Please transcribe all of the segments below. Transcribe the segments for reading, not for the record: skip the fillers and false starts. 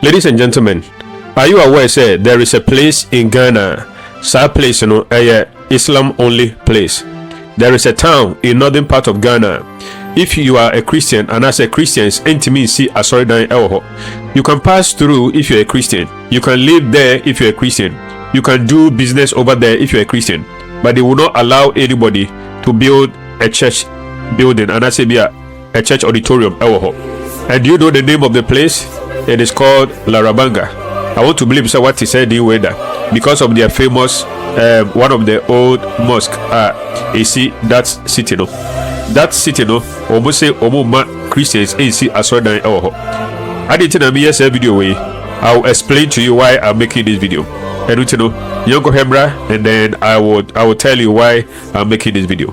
Ladies and gentlemen, are you aware, say, there is a place in Ghana, that place, a Islam only place. There is a town in northern part of Ghana. If you are a Christian, and as a Christian, you can pass through if you're a Christian. You can live there if you're a Christian. You can do business over there if you're a Christian. But they will not allow anybody to build a church building, and that's a church auditorium. And do you know the name of the place? It is called Larabanga. I want to believe so what he said in weather because of their famous one of the old mosque. You see that city, no? That city, no? Almost say Christians in see as well. I didn't know me a video way. I'll explain to you why I'm making this video. And you know, Yonko Hembra, and then I will tell you why I'm making this video.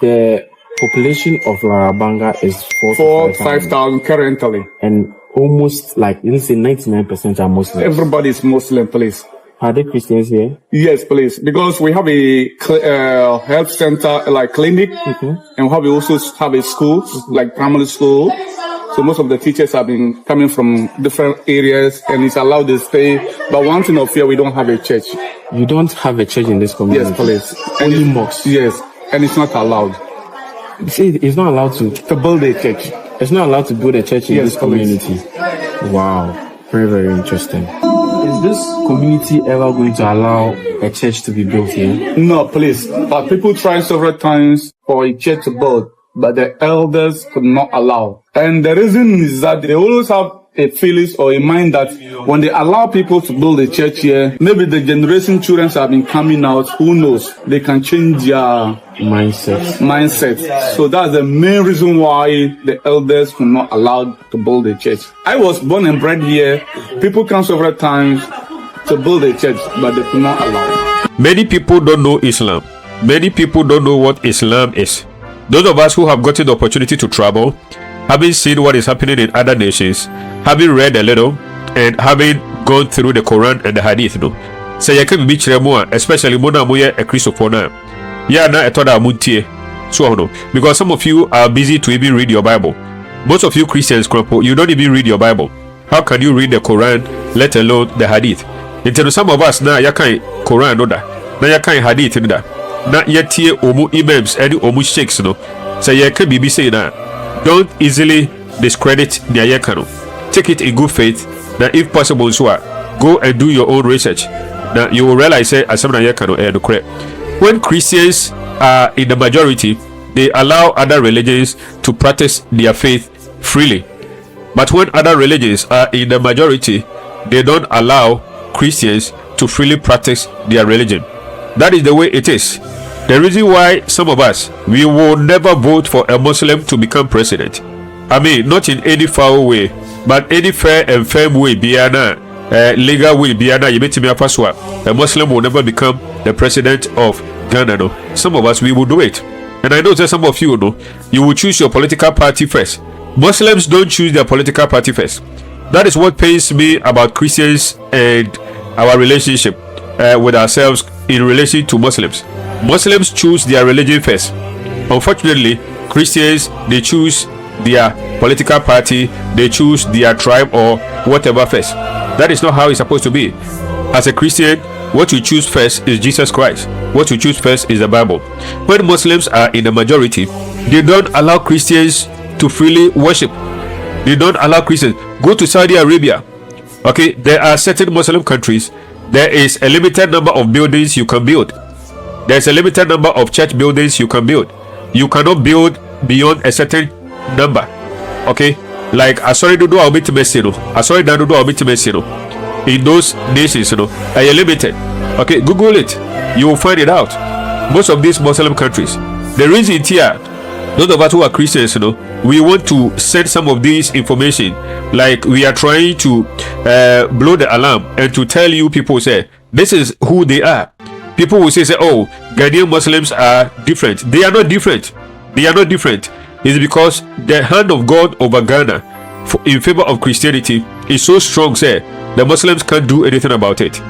The population of Larabanga is 5,000 currently, and almost like let's say 99% are Muslims. Everybody is Muslim, please. Are there Christians here? Yes, please. Because we have a health center, like clinic, and we also have a school, like primary school. So most of the teachers have been coming from different areas, and it's allowed to stay. But one thing of fear, we don't have a church. You don't have a church in this community? Yes, please. Only mosques? Yes, and it's not allowed. See, it's not allowed to build a church. It's not allowed to build a church in this community. Wow, very, very interesting. Is this community ever going to allow a church to be built here? No, please. But people tried several times for a church to build, but the elders could not allow. And the reason is that they always have a feeling or a mind that when they allow people to build a church here, maybe the generation children have been coming out, who knows, they can change their mindset. So that's the main reason why the elders were not allowed to build a church. I was born and bred here. People come several times to build a church, but they could not allow it. Many people don't know Islam. Many people don't know what Islam is. Those of us who have gotten the opportunity to travel, having seen what is happening in other nations, having read a little, and having gone through the Quran and the Hadith, no. Say you can be chiremua, especially mona moye a Christopona. Yeah, na etoda muntie. So no, because some of you are busy to even read your Bible. Most of you Christians, you don't even read your Bible. How can you read the Quran, let alone the Hadith? Until some of us na yakai Quran no da, na yakai Hadith no da, na yatie omu imams and omu sheikhs no. Say you can be saying na. Don't easily discredit the ayekano. Take it in good faith that if possible, so go and do your own research. Now you will realize as when Christians are in the majority, they allow other religions to practice their faith freely. But when other religions are in the majority, they don't allow Christians to freely practice their religion. That is the way it is. The reason why some of us, we will never vote for a Muslim to become president. I mean, not in any foul way, but any fair and firm way, biana, legal way, biana, a Muslim will never become the president of Ghana. No? Some of us, we will do it. And I know that some of you know, you will choose your political party first. Muslims don't choose their political party first. That is what pains me about Christians and our relationship with ourselves in relation to Muslims. Muslims choose their religion first. Unfortunately, Christians, they choose their political party, they choose their tribe or whatever first. That is not how it's supposed to be. As a Christian, what you choose first is Jesus Christ. What you choose first is the Bible. When Muslims are in the majority, they don't allow Christians to freely worship. They don't allow Christians. Go to Saudi Arabia. Okay, there are certain Muslim countries. There is a limited number of buildings you can build. There's a limited number of church buildings you can build. You cannot build beyond a certain number. Okay? Like Asori Dudu Albit Mesino. Asori Dudu Albit Mesino. In those nations, are limited. Okay, Google it. You will find it out. Most of these Muslim countries. The reason here, those of us who are Christians, we want to send some of these information. Like we are trying to blow the alarm and to tell you people say, this is who they are. People will say, oh, Ghanaian Muslims are different. They are not different. They are not different. It's because the hand of God over Ghana in favor of Christianity is so strong, say, the Muslims can't do anything about it.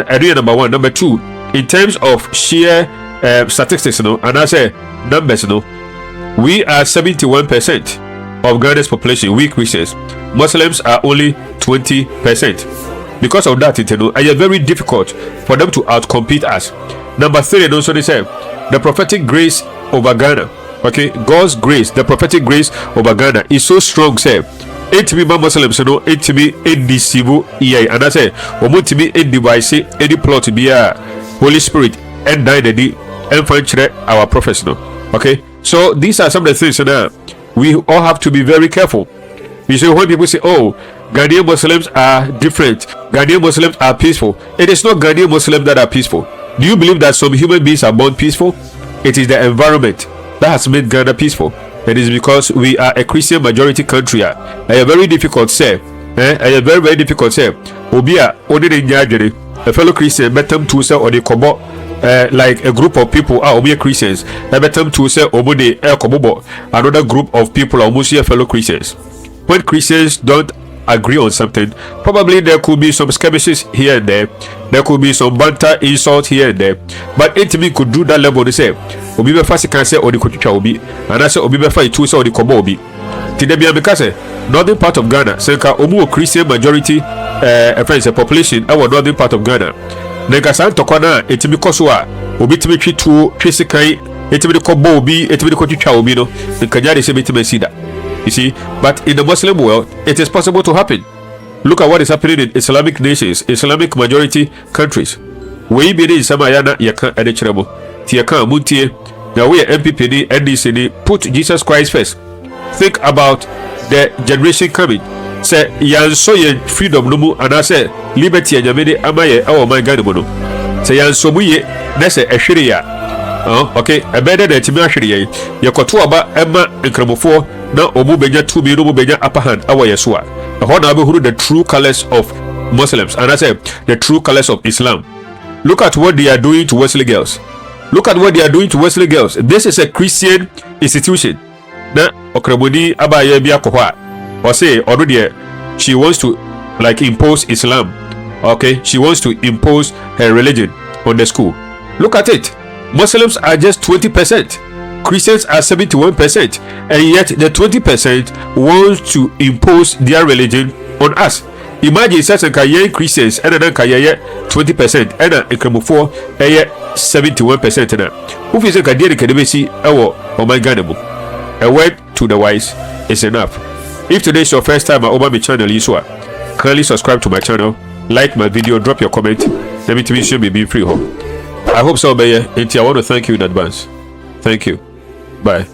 Area number one. Number two, in terms of sheer statistics, and I say numbers, we are 71%. of Ghana's population, we Christians, Muslims are only 20%. Because of that, it is very difficult for them to outcompete us. Number 3, and also they say the prophetic grace over Ghana. Okay, God's grace, the prophetic grace over Ghana is so strong, say. It be Muslims, it to be indecisive, and I say, Omutimi in device, any plot to be a Holy Spirit, and die the day, and find our professional. Okay, so these are some of the things that we all have to be very careful. You see, when people say, oh, Ghanaian Muslims are different, Ghanaian Muslims are peaceful, it is not Ghanaian Muslims that are peaceful. Do you believe that some human beings are born peaceful? It is the environment that has made Ghana peaceful. It is because we are a Christian majority country. A very difficult say. A very, very difficult say. Obia, a fellow Christian, betem to say or the kobo, like a group of people are Obia Christians. A betem to say Obode El Kobobo, another group of people are almost fellow Christians. When Christians don't agree on something, probably there could be some skirmishes here and there. There could be some banter, insult here and there. But Intimate could do that level. They say, Obi be fast can say or the Kochucha Obi, and I say Obi be fight two or the Kobo Obi. Tidebia because northern part of Ghana, Senka Omu Christian majority friends a population our northern part of Ghana. Nega San Tokona, Etimi Kosua, Obi Timichi two, Chisikai, Etimi Kobo Obi, Etimi Kochucha Obi, no, the Kanyari Sebitime Sida. You see, but in the Muslim world, it is possible to happen. Look at what is happening in Islamic nations, Islamic majority countries. We be in Samayana, Yaka, and Echirabo, Tiaka, Muntie, now we are MPPD, NDCD, put Jesus Christ first. Think about the generation coming. Say, Yan so ye freedom no and I say, liberty and Yamede Amaye, our my Ganimono. Say, Yan so we, that's a Shiria. Oh, okay, a better than Timashiri, Yakotuaba, Emma, and Cramofo. Now, Omu Beja 2 be no Beja upper hand, our Yesua. The whole who the true colors of Muslims, and I say the true colors of Islam. Look at what they are doing to Wesley girls. Look at what they are doing to Wesley girls. This is a Christian institution. Now, Okrabodi Abaye Biakoha, or say, already she wants to like impose Islam. Okay, she wants to impose her religion on the school. Look at it. Muslims are just 20%. Christians are 71%, and yet the 20% want to impose their religion on us. Imagine such a Christians and then 20% and a Kremofo 71%. Who is a Kadian Academy? Oh my God, a word to the wise is enough. If today is your first time at my channel, kindly subscribe to my channel, like my video, drop your comment. Let me show me be free home. I hope so, Baye. I want to thank you in advance. Thank you. Bye.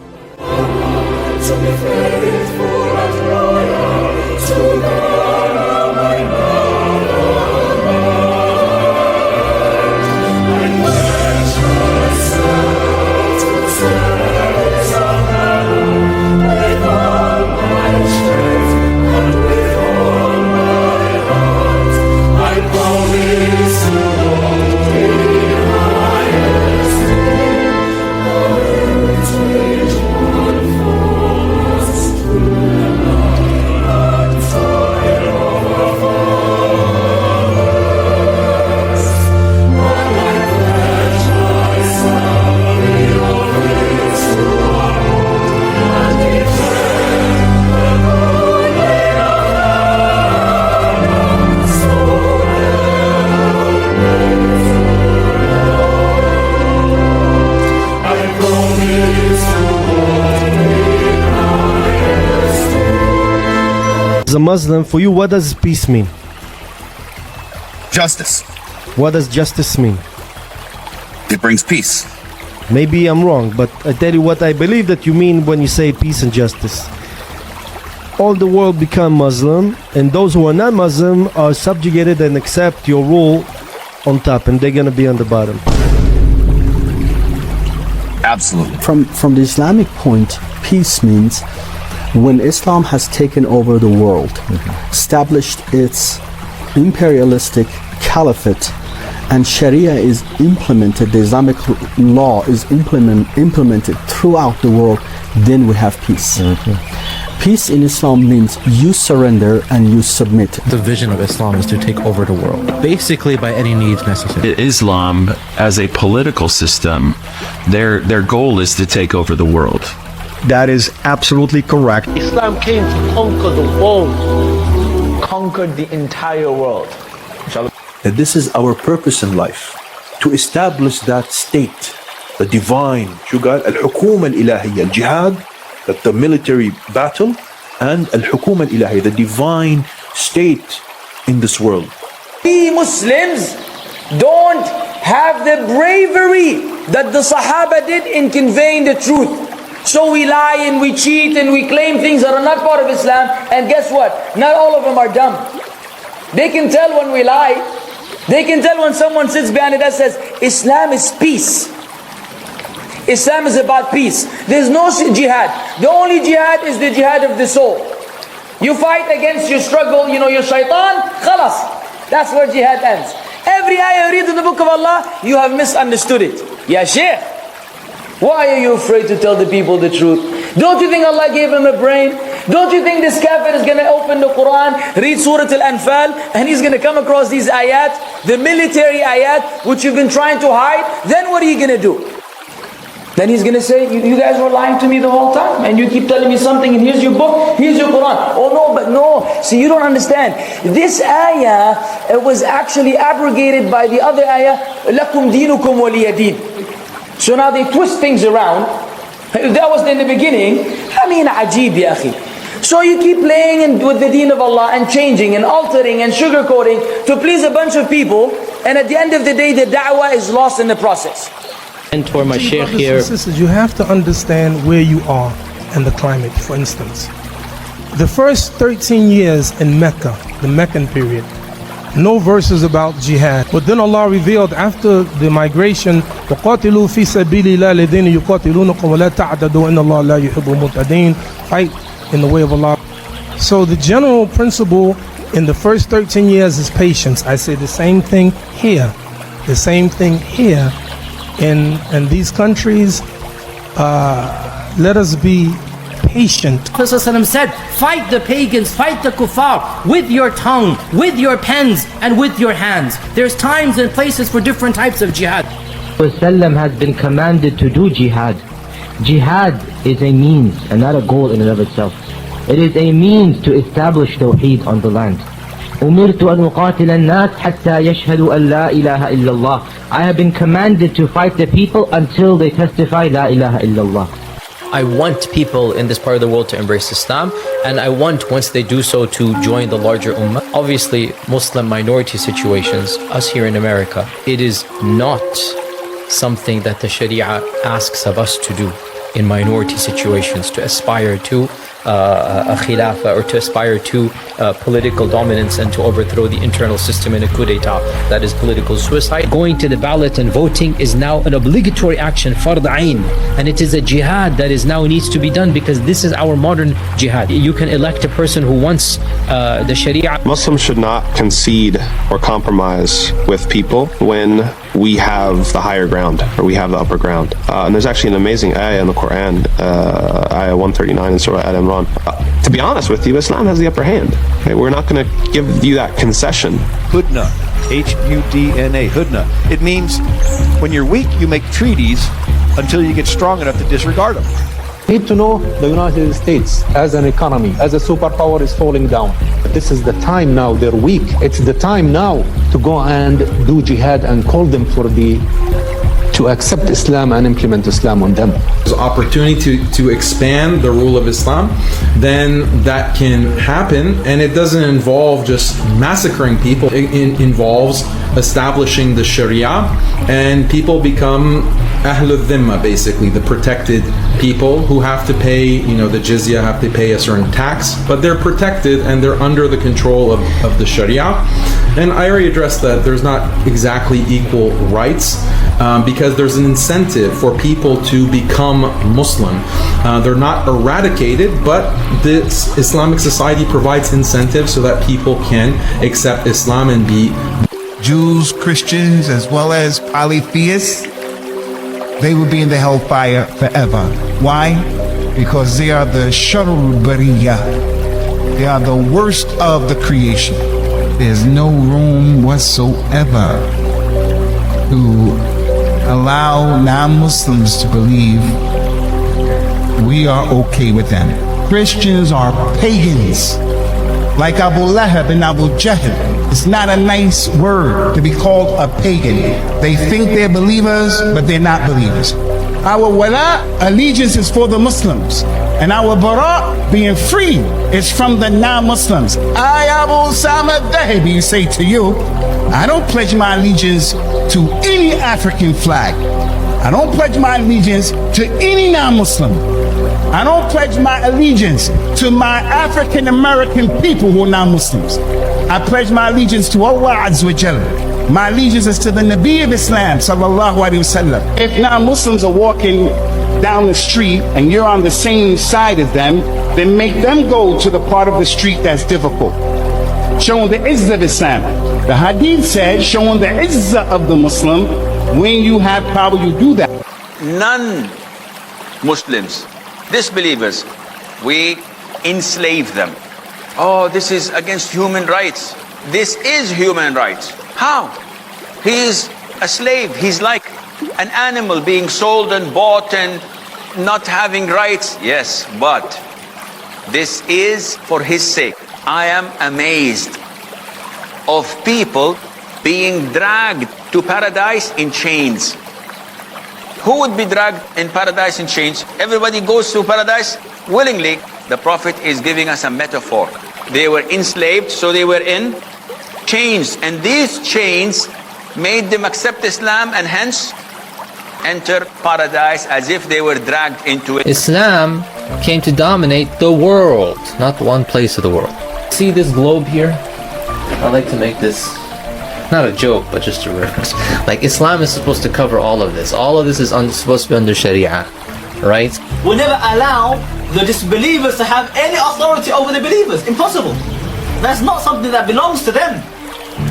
As a Muslim, for you, what does peace mean? Justice. What does justice mean? It brings peace. Maybe I'm wrong, but I tell you what I believe that you mean when you say peace and justice. All the world become Muslim, and those who are not Muslim are subjugated and accept your rule on top, and they're going to be on the bottom. Absolutely. From the Islamic point, peace means when Islam has taken over the world, established its imperialistic caliphate, and Sharia is implemented, the Islamic law is implemented throughout the world, then we have peace. Peace in Islam means you surrender and you submit. The vision of Islam is to take over the world, basically by any means necessary. Islam, as a political system, their goal is to take over the world. That is absolutely correct. Islam came to conquer the world, conquered the entire world. And this is our purpose in life, to establish that state, the divine, al-hukuma al-ilahiyya, al-jihad, the military battle, and al-hukuma al-ilahiyya, the divine state in this world. We Muslims don't have the bravery that the Sahaba did in conveying the truth. So we lie and we cheat and we claim things that are not part of Islam, and guess what? Not all of them are dumb. They can tell when we lie. They can tell when someone sits behind it that says, Islam is peace. Islam is about peace. There's no jihad. The only jihad is the jihad of the soul. You fight against your struggle, your shaitan, khalas. That's where jihad ends. Every ayah you read in the book of Allah, you have misunderstood it. Ya Shaykh, why are you afraid to tell the people the truth? Don't you think Allah gave him a brain? Don't you think this kafir is going to open the Quran, read Surah Al-Anfal, and he's going to come across these ayat, the military ayat, which you've been trying to hide? Then what are you going to do? Then he's going to say, you guys were lying to me the whole time, and you keep telling me something, and here's your book, here's your Quran. Oh no, but no. See, you don't understand. This ayah was actually abrogated by the other ayah, لَكُمْ دِينُكُمْ وَلِيَ دِينُ. So now they twist things around. If that was in the beginning, ajib ya akhi. So you keep playing with the deen of Allah and changing and altering and sugarcoating to please a bunch of people, and at the end of the day the da'wah is lost in the process. And for my sheikh here, sisters, you have to understand where you are and the climate. For instance, the first 13 years in Mecca, the Meccan period, no verses about jihad. But then Allah revealed after the migration, وَقَاتِلُوا فِي سَبِيلِ اللَّهِ الَّذِينَ يُقَاتِلُونَكُمْ وَلَا تَعْتَدُوا إِنَّ اللَّهَ لَا يُحِبُّ الْمُعْتَدِينَ. Fight in the way of Allah. So the general principle in the first 13 years is patience. I say the same thing here. The same thing here. In these countries, let us be patient. Prophet said, fight the pagans, fight the kuffar with your tongue, with your pens, and with your hands. There's times and places for different types of jihad. Prophet has been commanded to do jihad. Jihad is a means and not a goal in and of itself. It is a means to establish Tawheed on the land. أمرت أن أقاتل الناس حتى يشهدوا أن لا إله إلا الله. I have been commanded to fight the people until they testify لا إله إلا الله. I want people in this part of the world to embrace Islam, and I want, once they do so, to join the larger ummah. Obviously, Muslim minority situations, us here in America, it is not something that the Sharia asks of us to do in minority situations, to aspire to a khilafah or to aspire to political dominance and to overthrow the internal system in a coup d'etat. That is political suicide. Going to the ballot and voting is now an obligatory action, fard ayn, and it is a jihad that is now needs to be done, because this is our modern jihad. You can elect a person who wants the Sharia. Muslims should not concede or compromise with people when we have the higher ground, or we have the upper ground. And there's actually an amazing ayah in the Quran, ayah 139 in Surah Al-Imran. To be honest with you, Islam has the upper hand. Okay? We're not going to give you that concession. Hudna, H-U-D-N-A, Hudna. It means when you're weak, you make treaties until you get strong enough to disregard them. Need to know the United States as an economy, as a superpower, is falling down. But this is the time now, they're weak. It's the time now to go and do jihad and call them to accept Islam and implement Islam on them. There's opportunity to expand the rule of Islam, then that can happen, and it doesn't involve just massacring people. It involves establishing the Sharia, and people become Ahlul Dhimma, basically the protected people who have to pay, the jizya, have to pay a certain tax, but they're protected and they're under the control of the Sharia. And I already addressed that there's not exactly equal rights, because there's an incentive for people to become Muslim. They're not eradicated, but this Islamic society provides incentives so that people can accept Islam and be Jews, Christians, as well as polytheists. They will be in the hellfire forever. Why? Because they are the sharrul bariyah. They are the worst of the creation. There's no room whatsoever to allow non-Muslims to believe we are okay with them. Christians are pagans, like Abu Lahab and Abu Jahl. It's not a nice word to be called a pagan. They think they're believers, but they're not believers. Our wala, allegiance, is for the Muslims, and our bara, being free, is from the non-Muslims. I, Abu Usama Dahibi, say to you, I don't pledge my allegiance to any African flag. I don't pledge my allegiance to any non-Muslim. I don't pledge my allegiance to my African American people who are non-Muslims. I pledge my allegiance to Allah Azza wa Jalla. My allegiance is to the Nabi of Islam, sallallahu alaihi wasallam. If non-Muslims are walking down the street and you're on the same side as them, then make them go to the part of the street that's difficult, showing the izzah of Islam. The hadith says, showing the izzah of the Muslim, when you have power, you do that. Non-Muslims, disbelievers, we enslave them. Oh, this is against human rights. This is human rights. How? He is a slave. He's like an animal being sold and bought and not having rights. Yes, but this is for his sake. I am amazed of people being dragged to paradise in chains. Who would be dragged in paradise in chains? Everybody goes to paradise willingly. The Prophet is giving us a metaphor. They were enslaved, so they were in chains. And these chains made them accept Islam and hence enter paradise as if they were dragged into it. Islam came to dominate the world, not one place of the world. See this globe here? I like to make this not a joke, but just a reference. Like, Islam is supposed to cover all of this. All of this is supposed to be under Sharia, right? We never allow the disbelievers to have any authority over the believers. Impossible. That's not something that belongs to them.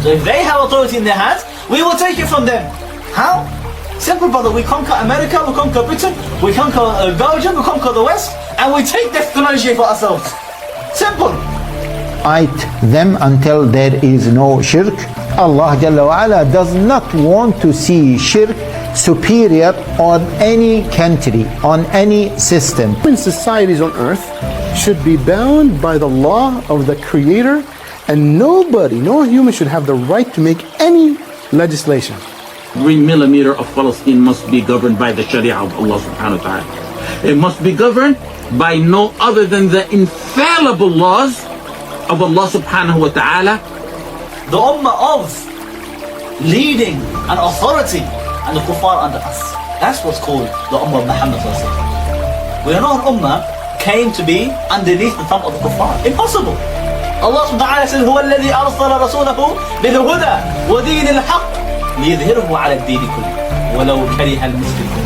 So if they have authority in their hands, we will take it from them. How? Simple, brother. We conquer America, we conquer Britain, we conquer Belgium, we conquer the West, and we take this technology for ourselves. Simple. Fight them until there is no shirk. Allah Jalla wa Ala does not want to see shirk superior on any country, on any system. When societies on earth should be bound by the law of the Creator, and nobody, no human should have the right to make any legislation. Every millimeter of Palestine must be governed by the Sharia of Allah subhanahu wa ta'ala. It must be governed by no other than the infallible laws of Allah subhanahu wa ta'ala. The ummah of leading and authority and the kuffar under us. That's what's called the ummah of Muhammad sallallahu alaihi wasallam. We are not an ummah came to be underneath the thumb of the kuffar. Impossible. Allah subhanahu wa ta'ala says, هو الذي أرسل رسوله بالهدى ودين الحق ليظهره على الدين كله ولو كره المشركون.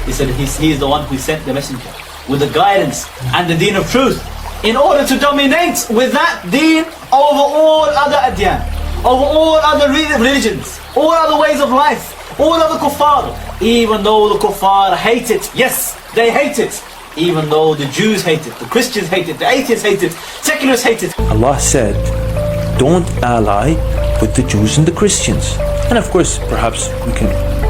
He said he is the one who sent the messenger with the guidance and the deen of truth in order to dominate with that deen over all other adyan, over all other religions, all other ways of life, all other kuffar. Even though the kuffar hate it, yes, they hate it. Even though the Jews hate it, the Christians hate it, the atheists hate it, secularists hate it. Allah said, don't ally with the Jews and the Christians. And of course, perhaps we can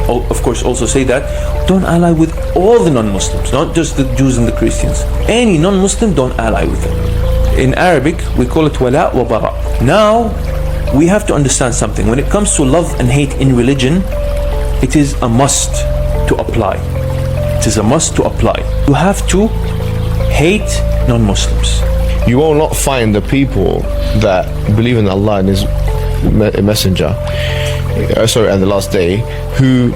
of course also say that don't ally with all the non-Muslims, not just the Jews and the Christians. Any non-Muslim, don't ally with them. In Arabic, we call it wala wa bara. Now, we have to understand something. When it comes to love and hate in religion, it is a must to apply. It is a must to apply. You have to hate non-Muslims. You will not find the people that believe in Allah and His Messenger, and the last day, who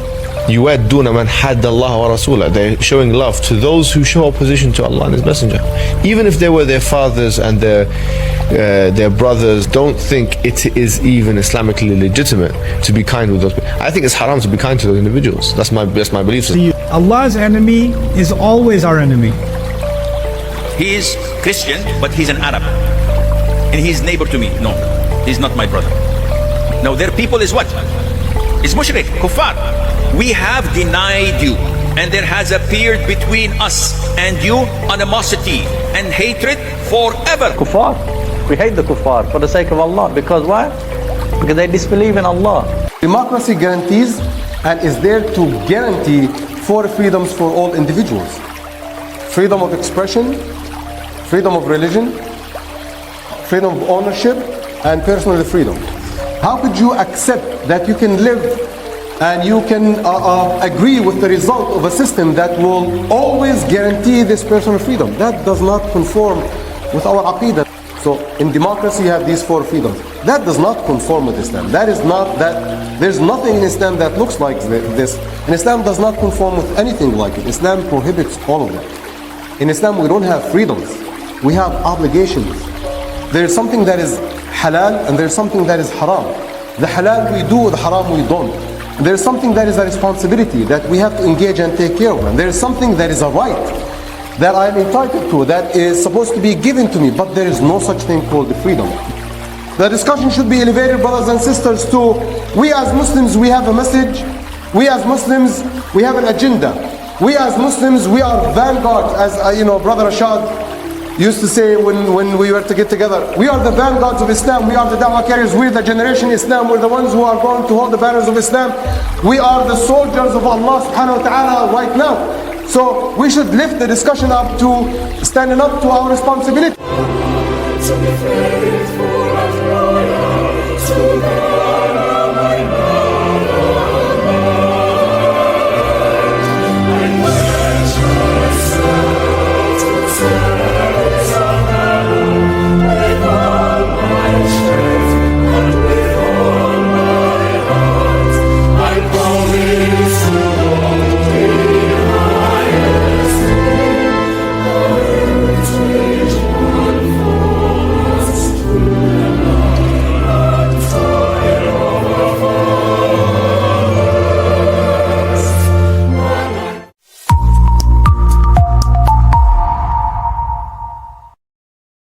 yuwadduna man hadda Allah wa Rasulah. They're showing love to those who show opposition to Allah and His Messenger, even if they were their fathers and their brothers. Don't think it is even Islamically legitimate to be kind with those people. I think it's haram to be kind to those individuals. That's my belief system. Allah's enemy is always our enemy. He is Christian, but he's an Arab. And he's neighbor to me. No, he's not my brother. Now their people is what? Is mushrik, kuffar. We have denied you, and there has appeared between us and you animosity and hatred forever. Kuffar. We hate the kuffar for the sake of Allah. Because why? Because they disbelieve in Allah. Democracy guarantees and is there to guarantee 4 freedoms for all individuals. freedom of expression, freedom of religion, freedom of ownership, and personal freedom. How could you accept that you can live and you can agree with the result of a system that will always guarantee this personal freedom? That does not conform with our aqidah. So in democracy you have these 4 freedoms. That does not conform with Islam. That is not that. There's nothing in Islam that looks like this. And Islam does not conform with anything like it. Islam prohibits all of that. In Islam we don't have freedoms. We have obligations. There's something that is halal and there's something that is haram. The halal we do, the haram we don't. There's something that is a responsibility that we have to engage and take care of. And there's something that is a right that I am entitled to, that is supposed to be given to me, but there is no such thing called the freedom. The discussion should be elevated, brothers and sisters, to we as Muslims, we have a message. We as Muslims, we have an agenda. We as Muslims, we are vanguards, as Brother Rashad used to say when we were to get together. We are the vanguards of Islam. We are the da'wah carriers. We're the generation Islam. We're the ones who are going to hold the banners of Islam. We are the soldiers of Allah subhanahu wa ta'ala right now. So we should lift the discussion up to standing up to our responsibility.